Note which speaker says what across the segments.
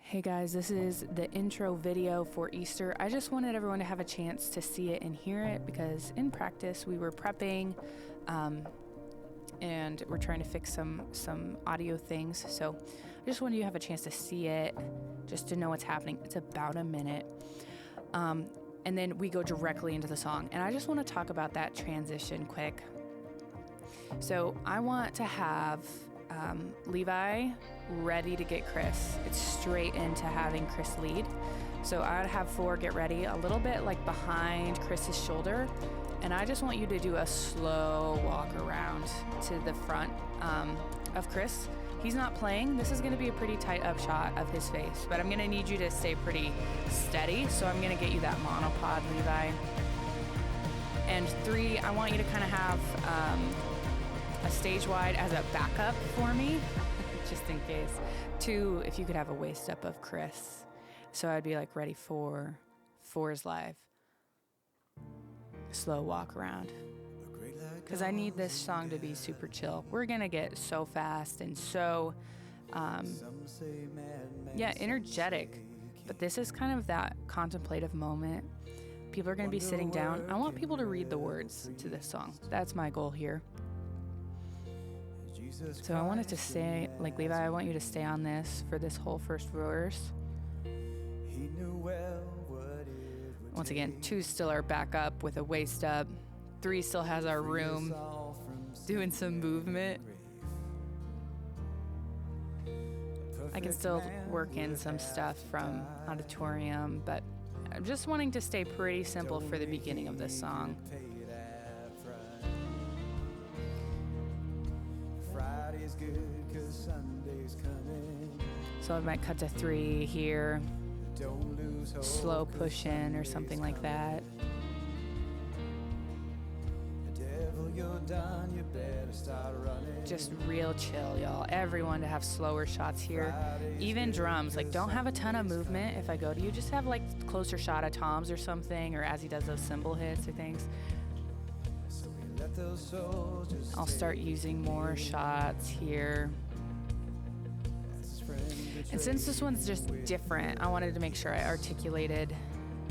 Speaker 1: Hey guys, this is the intro video for Easter. I just wanted everyone to have a chance to see it and hear it because in practice we were prepping and we're trying to fix some audio things. So I just wanted you to have a chance to see it, just to know what's happening. It's about a minute. And then we go directly into the song. And I just want to talk about that transition quick. So I want to have Levi ready to get Chris. It's straight into having Chris lead. So I'd have 4 get ready a little bit like behind Chris's shoulder. And I just want you to do a slow walk around to the front of Chris. He's not playing. This is going to be a pretty tight up shot of his face, but I'm going to need you to stay pretty steady. So I'm going to get you that monopod, Levi. And 3, I want you to kind of have a stage wide as a backup for me, just in case. 2, if you could have a waist up of Chris. So I'd be like ready for 4's live. Slow walk around. Because I need this song to be super chill. We're going to get so fast and so, energetic. But this is kind of that contemplative moment. People are going to be sitting down. I want people to read the words to this song. That's my goal here. So I want it to stay, like Levi, I want you to stay on this for this whole first verse. Once again, 2 still are back up with a waist up. 3 still has our room doing some movement. I can still work in some stuff from auditorium, but I'm just wanting to stay pretty simple for the beginning of this song. So I might cut to 3 here, slow push in or something like that. Just real chill, y'all. Everyone to have slower shots here. Even drums, like don't have a ton of movement. If I go to you, just have like closer shot of toms or something, or as he does those cymbal hits or things. I'll start using more shots here. And since this one's just different, I wanted to make sure I articulated.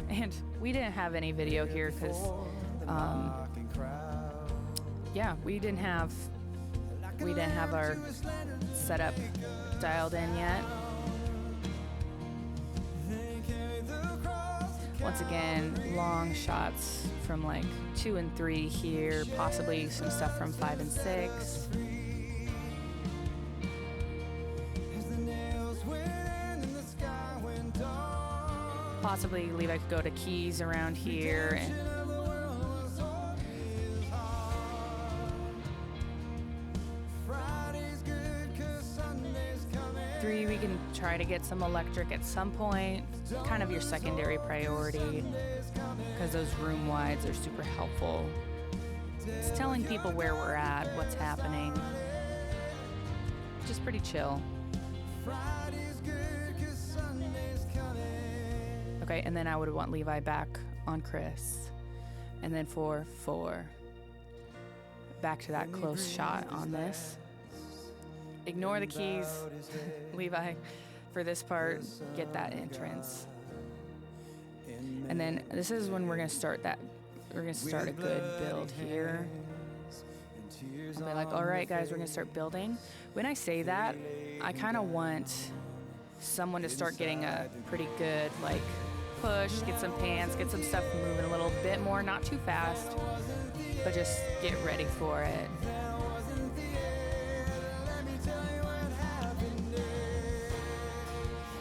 Speaker 1: And we didn't have any video here because, we didn't have our setup dialed in yet. Once again, long shots from like 2 and 3 here, possibly some stuff from 5 and 6. Possibly Levi could go to keys around here. And 3, we can try to get some electric at some point, kind of your secondary priority, because those room wides are super helpful. It's telling people where we're at, what's happening. Just pretty chill. Okay, and then I would want Levi back on Chris. And then for 4, back to that close shot on this. Ignore the keys, Levi, for this part, get that entrance. And then this is when we're going to start a good build here. I'll be like, all right, guys, we're going to start building. When I say that, I kind of want someone to start getting a pretty good, like, push, get some pants, get some stuff moving a little bit more, not too fast, but just get ready for it.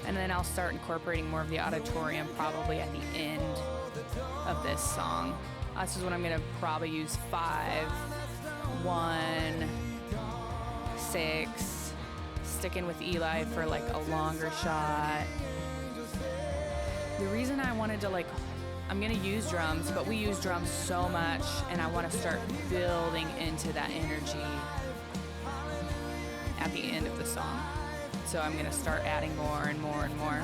Speaker 1: And then I'll start incorporating more of the auditorium probably at the end of this song. This is when I'm going to probably use 5, 1, 6, sticking with Eli for like a longer shot. The reason I wanted to I'm going to use drums, but we use drums so much and I want to start building into that energy at the end of the song. So I'm going to start adding more and more and more.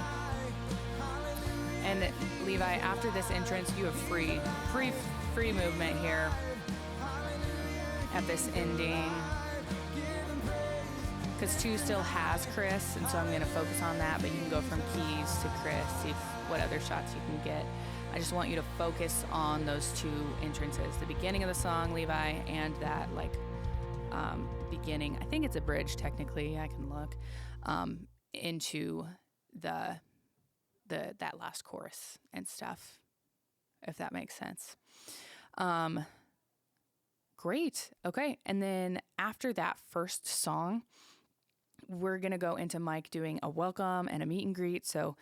Speaker 1: And Levi, after this entrance, you have free movement here at this ending. because 2 still has Chris, and so I'm going to focus on that, but you can go from keys to Chris, see what other shots you can get. I just want you to focus on those 2 entrances, the beginning of the song, Levi, and that beginning, I think it's a bridge technically, I can look, into that last chorus and stuff, if that makes sense. Great. Okay. And then after that first song, we're going to go into Mike doing a welcome and a meet and greet. So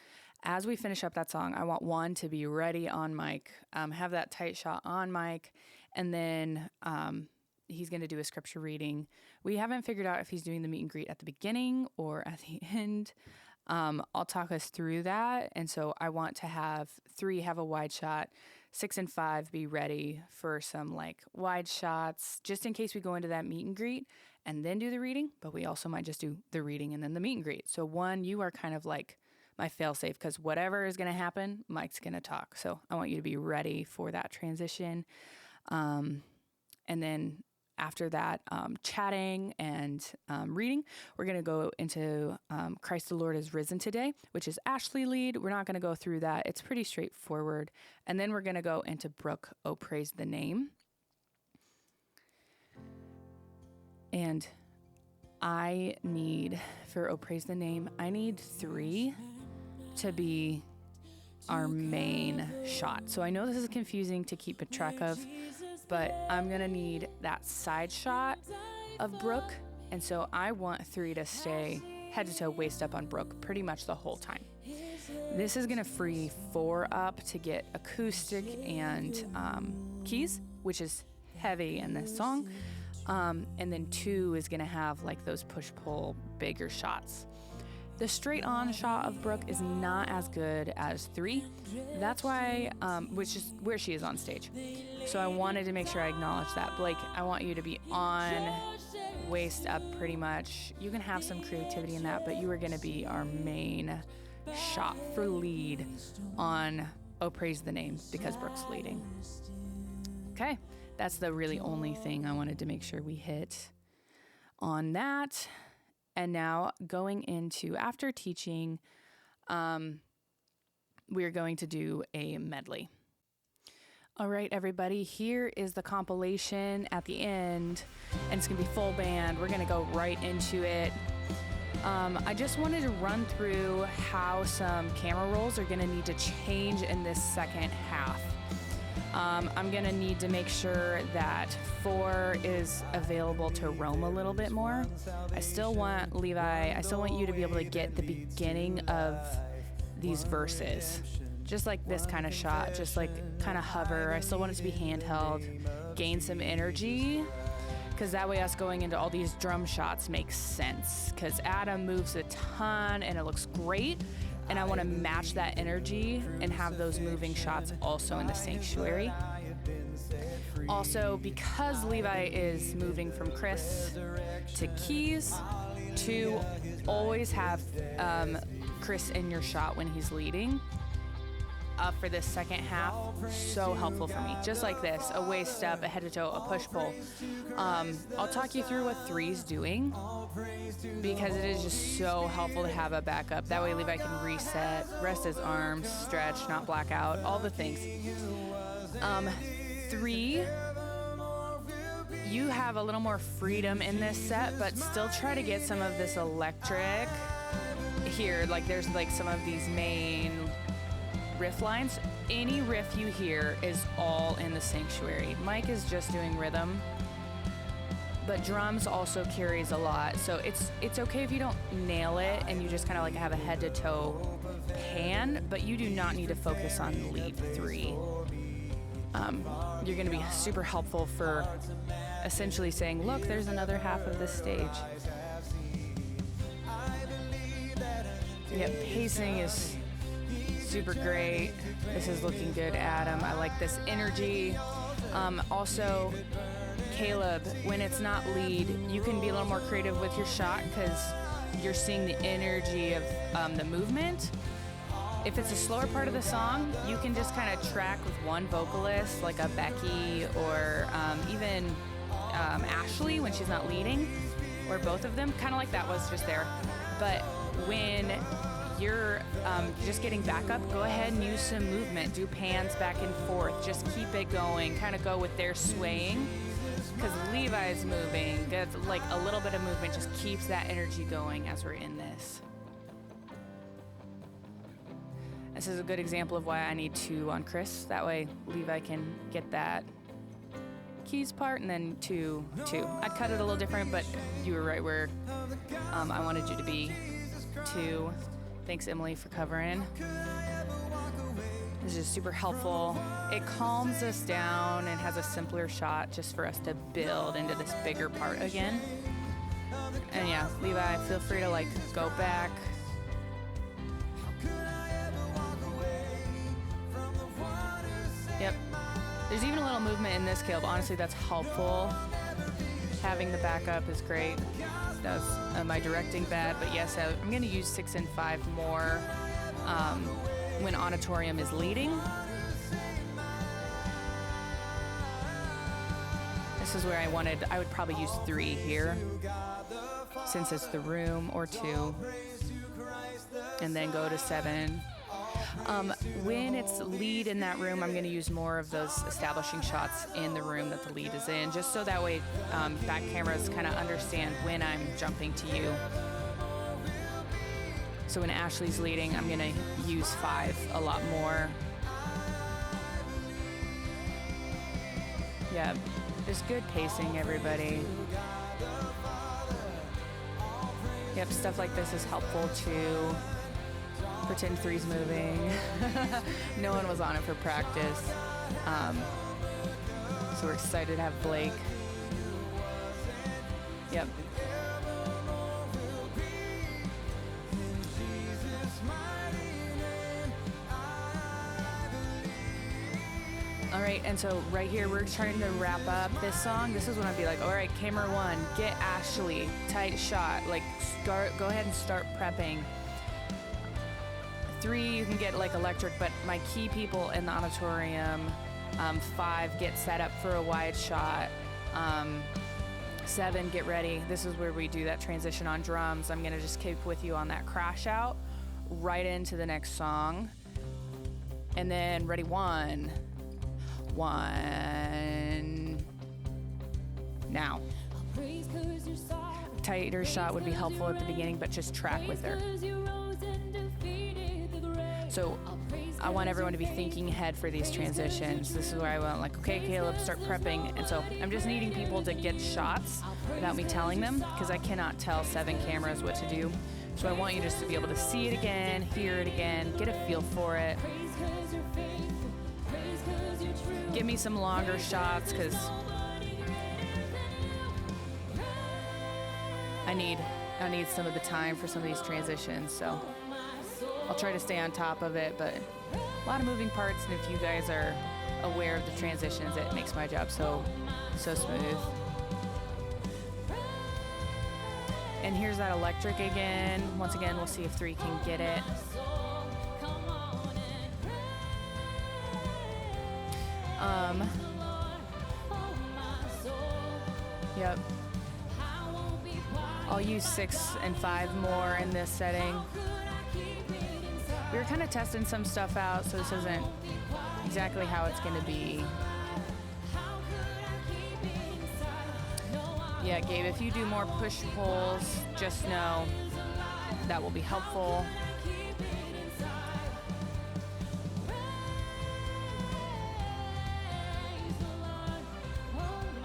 Speaker 1: as we finish up that song, I want one to be ready on Mike, have that tight shot on Mike, and then he's going to do a scripture reading. We haven't figured out if he's doing the meet and greet at the beginning or at the end. I'll talk us through that. And so I want to have 3 have a wide shot, 6 and 5 be ready for some like wide shots, just in case we go into that meet and greet and then do the reading. But we also might just do the reading and then the meet and greet. So 1, you are kind of like my fail safe, because whatever is going to happen, Mike's going to talk. So I want you to be ready for that transition. And then after that, chatting and reading, we're going to go into Christ the Lord is Risen Today, which is Ashley lead. We're not going to go through that. It's pretty straightforward. And then we're going to go into Brooke, Oh Praise the Name. And I need, for Oh Praise the Name, I need 3 to be our main shot. So I know this is confusing to keep a track of, but I'm going to need that side shot of Brooke. And so I want 3 to stay head to toe, waist up on Brooke pretty much the whole time. This is going to free 4 up to get acoustic and keys, which is heavy in this song. And then 2 is going to have like those push-pull bigger shots. The straight-on shot of Brooke is not as good as 3. That's why, which is where she is on stage. So I wanted to make sure I acknowledge that. Blake, I want you to be on, waist up pretty much. You can have some creativity in that, but you are going to be our main shot for lead on Oh Praise the Name, because Brooke's leading. Okay, that's the really only thing I wanted to make sure we hit on that. And now going into, after teaching, we're going to do a medley. All right, everybody, here is the compilation at the end, and it's going to be full band. We're going to go right into it. I just wanted to run through how some camera rolls are going to need to change in this second half. I'm going to need to make sure that 4 is available to roam a little bit more. I still want Levi, I still want you to be able to get the beginning of these verses. Just like this kind of shot, just like kind of hover. I still want it to be handheld, gain some energy, because that way us going into all these drum shots makes sense, because Adam moves a ton and it looks great. And I want to match that energy and have those moving shots also in the sanctuary. Also, because Levi is moving from Chris to keys, to always have Chris in your shot when he's leading. For this second half, so helpful for me. Just like this, a waist step, a head to toe, a push pull. I'll talk you through what 3's doing, because it is just so helpful to have a backup. That way Levi can reset, rest his arms, stretch, not black out, all the things. 3, you have a little more freedom in this set, but still try to get some of this electric here. Like there's like some of these main riff lines. Any riff you hear is all in the sanctuary. Mike is just doing rhythm, but drums also carries a lot. So it's okay if you don't nail it and you just kind of like have a head to toe pan, but you do not need to focus on lead 3. You're going to be super helpful for essentially saying, look, there's another half of this stage. Yep, pacing is super great. This is looking good, Adam. I like this energy. Also, Caleb, when it's not lead, you can be a little more creative with your shot because you're seeing the energy of the movement. If it's a slower part of the song, you can just kind of track with one vocalist, like a Becky or even Ashley when she's not leading. or both of them, kind of like that was just there. But when you're just getting back up, go ahead and use some movement. Do pans back and forth. Just keep it going. Kind of go with their swaying. Because Levi's moving. That's like a little bit of movement just keeps that energy going as we're in this. This is a good example of why I need 2 on Chris. That way Levi can get that keys part, and then 2. I'd cut it a little different, but you were right where I wanted you to be 2. Thanks, Emily, for covering. This is just super helpful. It calms us down and has a simpler shot just for us to build into this bigger part again. And yeah, Levi, feel free to like go back. Yep. There's even a little movement in this Caleb. Honestly, that's helpful. Having the backup is great. That's my directing bad, but yes, I'm going to use 6 and 5 more when auditorium is leading. This is where I would probably use 3 here, since it's the room, or 2, and then go to 7. When it's lead in that room, I'm going to use more of those establishing shots in the room that the lead is in, just so that way back cameras kind of understand when I'm jumping to you. So when Ashley's leading, I'm going to use 5 a lot more. Yeah, just good pacing, everybody. Yep, stuff like this is helpful too. Pretend 3's moving. No one was on it for practice. So we're excited to have Blake. Yep. All right, and so right here, we're trying to wrap up this song. This is when I'd be like, all right, camera 1, get Ashley, tight shot. Like, go ahead and start prepping. 3, you can get like electric, but my key people in the auditorium. 5, get set up for a wide shot. 7, get ready. This is where we do that transition on drums. I'm gonna just keep with you on that crash out right into the next song. And then ready, 1. Now. Tighter shot would be helpful at the beginning, but just track with her. So I want everyone to be thinking ahead for these transitions. This is where I went like, okay, Caleb, start prepping. And so I'm just needing people to get shots without me telling them, because I cannot tell 7 cameras what to do. So I want you just to be able to see it again, hear it again, get a feel for it. Give me some longer shots, because I need some of the time for some of these transitions. So I'll try to stay on top of it, but a lot of moving parts, and if you guys are aware of the transitions, it makes my job so smooth. And here's that electric again. Once again, we'll see if 3 can get it. Yep. I'll use 6 and 5 more in this setting. We were kind of testing some stuff out, so this isn't exactly how it's going to be. Yeah, Gabe, if you do more push-pulls, just know that will be helpful.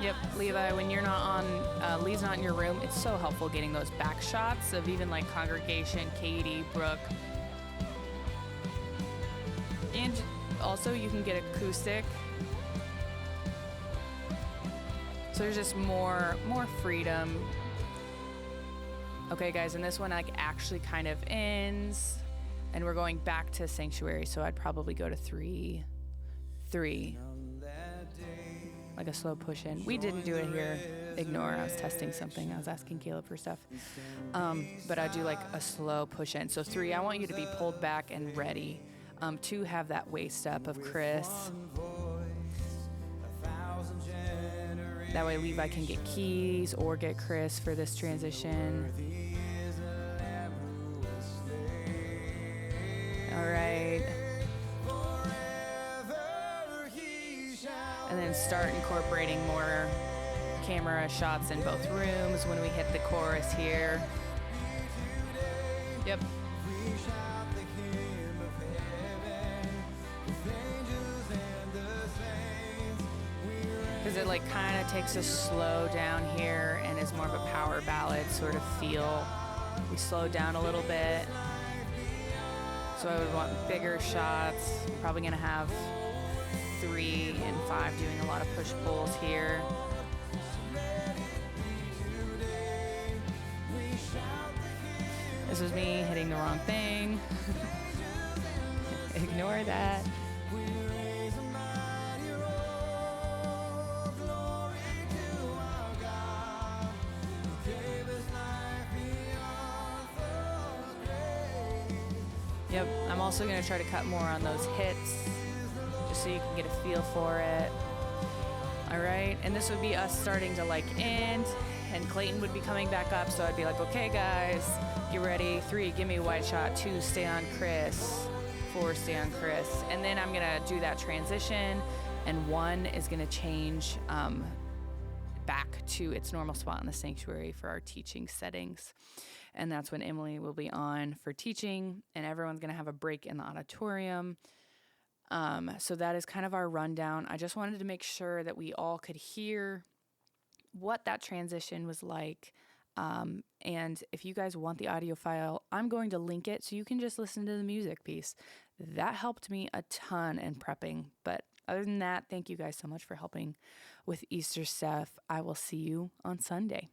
Speaker 1: Yep, Levi, when you're not on, Lee's not in your room, it's so helpful getting those back shots of even like congregation, Katie, Brooke. And also you can get acoustic. So there's just more freedom. Okay guys, and this one like actually kind of ends, and we're going back to Sanctuary, so I'd probably go to 3. Like a slow push in. We didn't do it here. Ignore, I was testing something. I was asking Caleb for stuff. But I do like a slow push in. So 3, I want you to be pulled back and ready. 2, have that waist up of Chris. That way Levi can get keys or get Chris for this transition. All right. And then start incorporating more camera shots in both rooms when we hit the chorus here. Yep. Because it like kind of takes a slow down here and is more of a power ballad sort of feel. We slow down a little bit. So I would want bigger shots. I'm probably gonna have 3 and 5 doing a lot of push-pulls here. This was me hitting the wrong thing. Ignore that. Yep, I'm also going to try to cut more on those hits, just so you can get a feel for it. All right, and this would be us starting to like end, and Clayton would be coming back up, so I'd be like, okay guys, get ready. 3, give me a wide shot. 2, stay on Chris. 4, stay on Chris. And then I'm gonna do that transition, and 1 is gonna change back to its normal spot in the sanctuary for our teaching settings. And that's when Emily will be on for teaching, and everyone's gonna have a break in the auditorium. So that is kind of our rundown. I just wanted to make sure that we all could hear what that transition was like. And if you guys want the audio file, I'm going to link it so you can just listen to the music piece. That helped me a ton in prepping. But other than that, thank you guys so much for helping with Easter stuff. I will see you on Sunday.